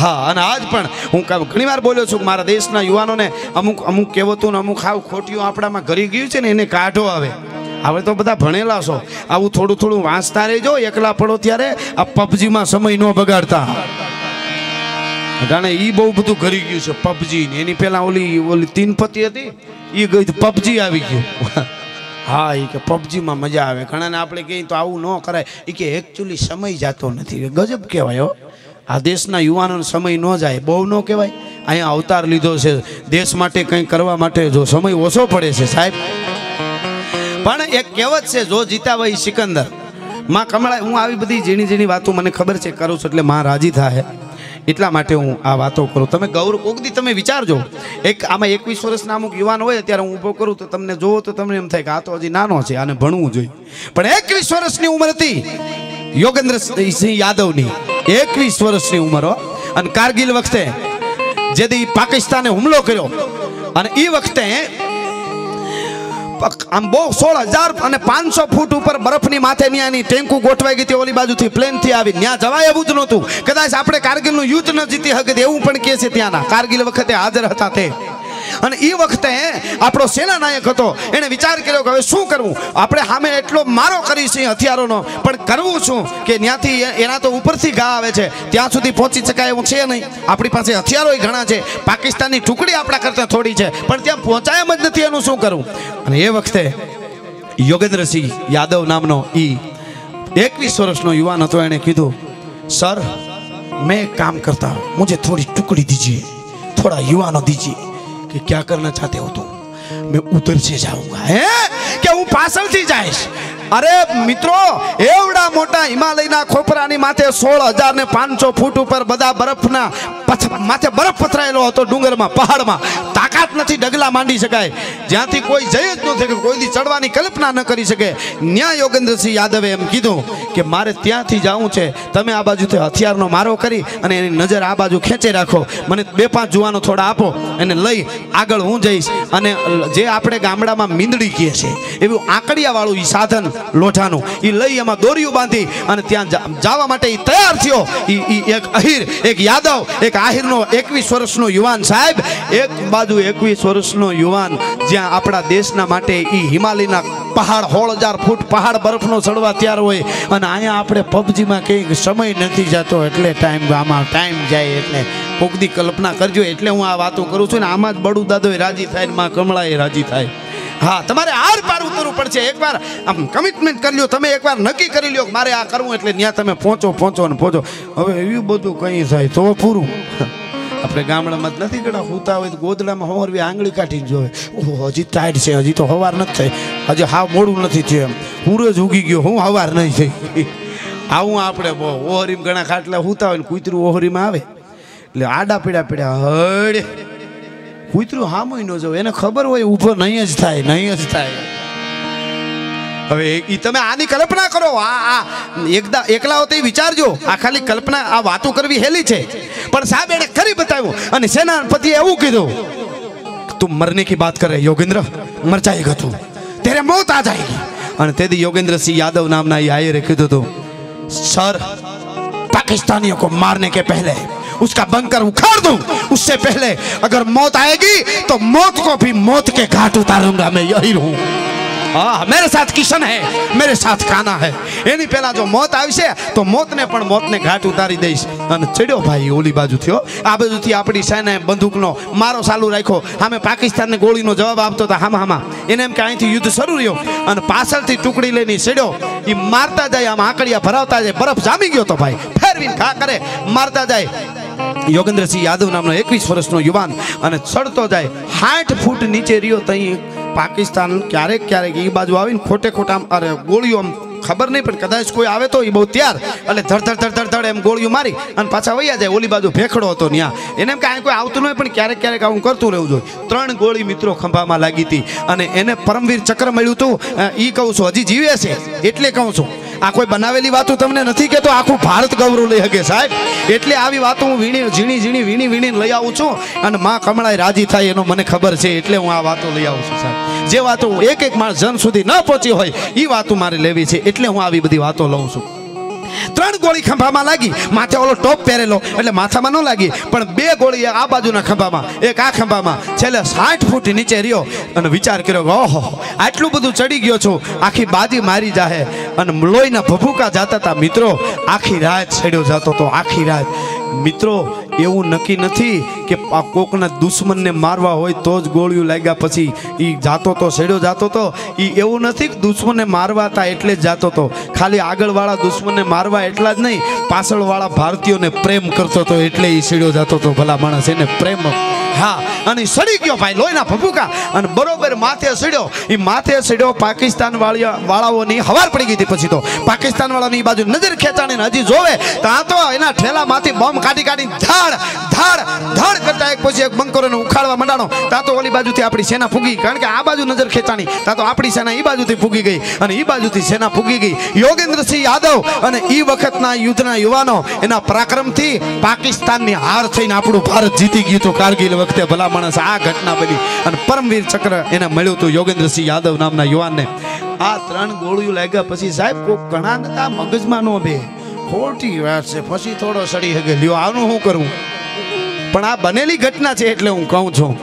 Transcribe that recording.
હા, અને આજ પણ હું ઘણી વાર બોલ્યો છું કે મારા દેશના યુવાનોને અમુક કહેવતું ને અમુક હાવ ખોટિયું આપણામાં ઘરી ગયું છે ને એને કાઢો આવે. હવે તો બધા ભણેલા છો, આવું થોડું થોડું વાંચતા રહેજો. એકલા પડો ત્યારે આ પબજીમાં સમય ન બગાડતા. જાણે એ બહુ બધું ઘરી ગયું છે પબજી ને. એની પહેલા ઓલી તીનપતિ હતી એ ગઈ પબજી આવી ગયું. હા, એ કે પબજીમાં મજા આવે. ઘણાને આપણે કહીએ તો આવું ન કરાય. એ કે એકચ્યુઅલી સમય જતો નથી. ગજબ કહેવાય હો. આ દેશના યુવાનોનો સમય ન જાય બહુ ન કહેવાય. અહીંયા અવતાર લીધો છે દેશ માટે કંઈ કરવા માટે, જો સમય ઓછો પડે છે સાહેબ. પણ એક કહેવત છે, જો જીતા હોય સિકંદર. માં કમળા, હું આવી બધી ઝીણી ઝીણી વાતો મને ખબર છે કરું છું એટલે માં રાજી થાય એટલા માટે હું આ વાતો કરું. તમે ગૌરવ કોકદી તમે વિચારજો, આમાં 21 વર્ષના અમુક યુવાન હોય અત્યારે હું ઊભો કરું તો તમને જોવો તો તમને એમ થાય કે આ તો હજી નાનો છે, આને ભણવું જોઈએ. પણ 21 વર્ષની ઉંમર હતી યોગેન્દ્રસિંહ યાદવની. 21 વર્ષની ઉંમર હો. અને કારગિલ વખતે જેથી પાકિસ્તાને હુમલો કર્યો અને એ વખતે આમ બહુ 16,500 ફૂટ ઉપર બરફની માથે ન્યાની ટેન્કુ ગોઠવાઈ ગઈ હતી. ઓલી બાજુથી પ્લેનથી આવી ત્યાં જવાય એવું જ નહોતું. કદાચ આપણે કારગિલનું યુદ્ધ ન જીતી શકે એવું પણ કહે છે ત્યાંના કારગિલ વખતે હાજર હતા તે. અને એ વખતે આપણો સેનાનાયક હતો, એને વિચાર કર્યો કે હવે શું કરવું. આપણે સામે એટલો મારો કરી છે હથિયારોનો, પણ કરવું શું કે ત્યાંથી એના તો ઉપરથી ઘા આવે છે, ત્યાં સુધી પહોંચી શકાય એવું છે નહીં. આપણી પાસે હથિયારો ઘણા છે, પાકિસ્તાનની ટુકડી આપણા કરતાં થોડી છે, પણ ત્યાં પહોંચાય જ નથી. એનું શું કરવું. અને એ વખતે યોગેન્દ્રસિંહ યાદવ નામનો એ 21 વર્ષનો યુવાન હતો. એણે કીધું, સર मैं एक काम करता हूँ, मुझे थोड़ी टुकड़ी दीजिए, थोड़ा युवानो दीजिए. कि क्या करना चाहते हो तुम? मैं उधर से जाऊंगा. है कि હું પાછળથી જઈશ. અરે મિત્રો, એવડા મોટા હિમાલયના ખોપરાની માથે 16,500 ફૂટ ઉપર બધા બરફના માથે બરફ પથરાયેલો હતો. ડુંગરમાં, પહાડમાં તાકાત નથી, ડગલા માંડી શકાય. જ્યાંથી કોઈ જઈ જ ન શકે, કોઈથી ચડવાની કલ્પના ન કરી શકે. ન્યા યોગેન્દ્રસિંહ યાદવે એમ કીધું કે મારે ત્યાંથી જવું છે, તમે આ બાજુથી હથિયારનો મારો કરી અને એની નજર આ બાજુ ખેંચી રાખો. મને 2-5 જુવાનો થોડા આપો, એને લઈ આગળ હું જઈશ. અને જે આપણે ગામડામાં મીંદડી કહે છે એવું આંકડિયાવાળું એ સાધન લોઢાનું એ લઈ એમાં દોરીઓ બાંધી અને ત્યાં જવા માટે એ તૈયાર થયો. એક અહીર, એક યાદવ, એક આહિરનો 21 વર્ષનો યુવાન. સાહેબ, એક બાજુ 21 વર્ષનો યુવાન જ્યાં આપણા દેશના માટે એ હિમાલયના પહાડ 16,000 ફૂટ પહાડ બરફનો ચડવા તૈયાર હોય, અને અહીંયા આપણે પબજીમાં કંઈક સમય નથી જતો એટલે આમાં ટાઈમ જાય. એટલે કોકદી કલ્પના કરજો. એટલે હું આ વાતો કરું છું ને આમાં જ બડું દાદો રાજી થાય ને માં કમળાએ રાજી થાય. હા, તમારે આર પાર ઉતરવું પડશે. એકવાર આમ કમિટમેન્ટ કરી લ્યો, તમે એકવાર નક્કી કરી લ્યો કે મારે આ કરવું, એટલે ત્યાં તમે પહોંચો ને પહોંચો. હવે એવું બધું કંઈ થાય તો પૂરું. આપણે ગામડામાં જ નથી ગડા, હોતા હોય તો ગોદડામાં હવારવી આંગળી કાઢીને જોવે, ઓહો હજી ટાઈટ છે, હજી તો હવાર નથી થઈ, હજી હાવ મોડું નથી થયું, એમ પૂરો જ ઉગી ગયો, હું હવાર નહીં થઈ. આવું આપણે બહુ ઓહરીમાં ઘણા ખાટલા હોતા હોય ને કૂતરું ઓહરીમાં આવે એટલે આડા પીડા હડ કૂતરું હામુય ન જાવ, એને ખબર હોય ઊભો નહીં જ થાય. હવે એ તમે આની કલ્પના કરો. આ એકલા હોતે વિચારજો. આ ખાલી કલ્પના, આ વાતો કરવી હેલી છે, પણ સાહેબ એને કરી બતાવ્યું. અને સેનાપતિએ એવું કીધું, તું મરને કી બાત કરે યોગેન્દ્ર, મર જાયેગા તું, તેરે મોત આ જાયેગી. અને તેથી યોગેન્દ્રસિંહ યાદવ નામના એ આયરે કીધું હતું, सर पाकिस्तानियों को मारने के पहले उसका बंकर उखाड़ दूं, उससे पहले अगर मौत आएगी तो मौत को भी मौत के घाट उतारूंगा. मैं यही रहूं. हाँ, मेरे साथ किशन है, मेरे साथ काना है. એની પહેલા જો મોત આવશે તો મોતને પણ મોતને ઘાટ ઉતારી દઈશ. અને ચડ્યો ભાઈ ઓલી બાજુ થયો. આ બાજુથી આપણી સેનાએ બંદૂકનો મારો ચાલુ રાખ્યો. સામે પાકિસ્તાનને ગોળીનો જવાબ આપતો હતા હામાં. એને એમ કે અહીંથી યુદ્ધ શરૂ રહ્યો. અને પાછળથી ટુકડી લઈને ચડ્યો. એ મારતા જાય, આમ આંકડિયા ભરાવતા જાય. બરફ જામી ગયો તો ભાઈ, ફેરવીને ઘા કરે, મારતા જાય. યોગેન્દ્રસિંહ યાદવ નામનો 21 વર્ષનો યુવાન અને ચડતો જાય. 60 ફૂટ નીચે રહ્યો. તઈ પાકિસ્તાન ક્યારેક એ બાજુ આવીને ખોટા અરે ગોળીઓ આમ ખબર નહીં, પણ કદાચ કોઈ આવે તો એ બહુ તૈયાર એટલે ધડ એમ ગોળીઓ મારી અને પાછા વૈયા જાય. ઓલી બાજુ ભેખડો હતો ત્યાં. એને એમ કે કોઈ આવતું નહીં, પણ ક્યારેક આવું કરતું રહેવું જોઈએ. 3 ગોળી મિત્રો ખંભામાં લાગી હતી અને એને પરમવીર ચક્ર મળ્યું હતું. એ કહું છું હજી જીવે છે એટલે કહું છું. આ કોઈ બનાવેલી વાતો તમને નથી કહેતો, આખું ભારત ગૌરવ લઈ શકે સાહેબ. એટલે આવી વાતો હું વીણી લઈ આવું છું. અને માં કમળાએ રાજી થાય એનો મને ખબર છે, એટલે હું આ વાતો લઈ આવું છું સાહેબ. જે વાતો એક માણસ જન સુધી ન પહોંચી હોય એ વાતો મારે લેવી છે, એટલે હું આવી બધી વાતો લઉં છું. 3 ગોળી ખંભામાં લાગી, માથે ઓલો ટોપ પહેરેલો એટલે માથામાં ન લાગી, પણ 2 ગોળી આ બાજુના ખંભામાં, એક આ ખંભામાં. છેલ્લે 60 ફૂટ નીચે રહ્યો અને વિચાર કર્યો કે ઓહો, આટલું બધું ચડી ગયો છું, આખી બાજી મારી જાહે. અને લોહીના ભભૂકા જાતા હતા મિત્રો, આખી રાત છેડ્યો જતો હતો, આખી રાત. મિત્રો એવું નક્કી નથી કે કોકના દુશ્મનને મારવા હોય તો જ ગોળીઓ લાગ્યા પછી એ જાતો તો છેડ્યો જાતો તો. એ એવું નથી કે દુશ્મનને મારવા હતા એટલે જ જાતો તો. ખાલી આગળવાળા દુશ્મનને મારવા એટલા જ નહીં, પાછળવાળા ભારતીયોને પ્રેમ કરતો હતો એટલે એ છેડ્યો જાતો હતો. ભલા માણસ, એને પ્રેમ. હા, અને સડી ગયો ભાઈ, લોહીના ભભૂકા, અને બરોબર માથે સડ્યો. એ માથે સડ્યો, પાકિસ્તાન વાળાઓની હવાર પડી ગઈ હતી. પછી તો પાકિસ્તાન વાળાની બાજુ નજર ખેંચાણીને હજી જોવે ત્યાં તો એના ઠેલામાંથી બોમ્બ કાઢી ધાડ ધાડ ધાડ કરતા એક પછી એક બંકરોને ઉખાડવા માંડાણો. ત્યાં તો ઓલી બાજુથી આપણી સેના ફૂગી, કારણ કે આ બાજુ નજર ખેંચાણી, ત્યાં તો આપણી સેના એ બાજુથી ફૂગી ગઈ અને એ બાજુથી સેના ફૂગી ગઈ. યોગેન્દ્રસિંહ યાદવ અને એ વખતના યુદ્ધના યુવાનો એના પરાક્રમથી પાકિસ્તાનની હાર થઈને આપણું ભારત જીતી ગયું હતું કારગિલ વખતે. ભલા માણસ, આ ઘટના બની અને પરમવીર ચક્ર એને મળ્યું હતું યોગેન્દ્રસિંહ યાદવ નામના યુવાનને. આ 3 ગોળીઓ લાગ્યા પછી સાહેબ કોક ઘણા નતા મગજમાં નો બે, ખોટી વાત છે, પછી થોડો સડી હગે લ્યો, આનું શું કરવું. પણ આ બનેલી ઘટના છે એટલે હું કહું છું.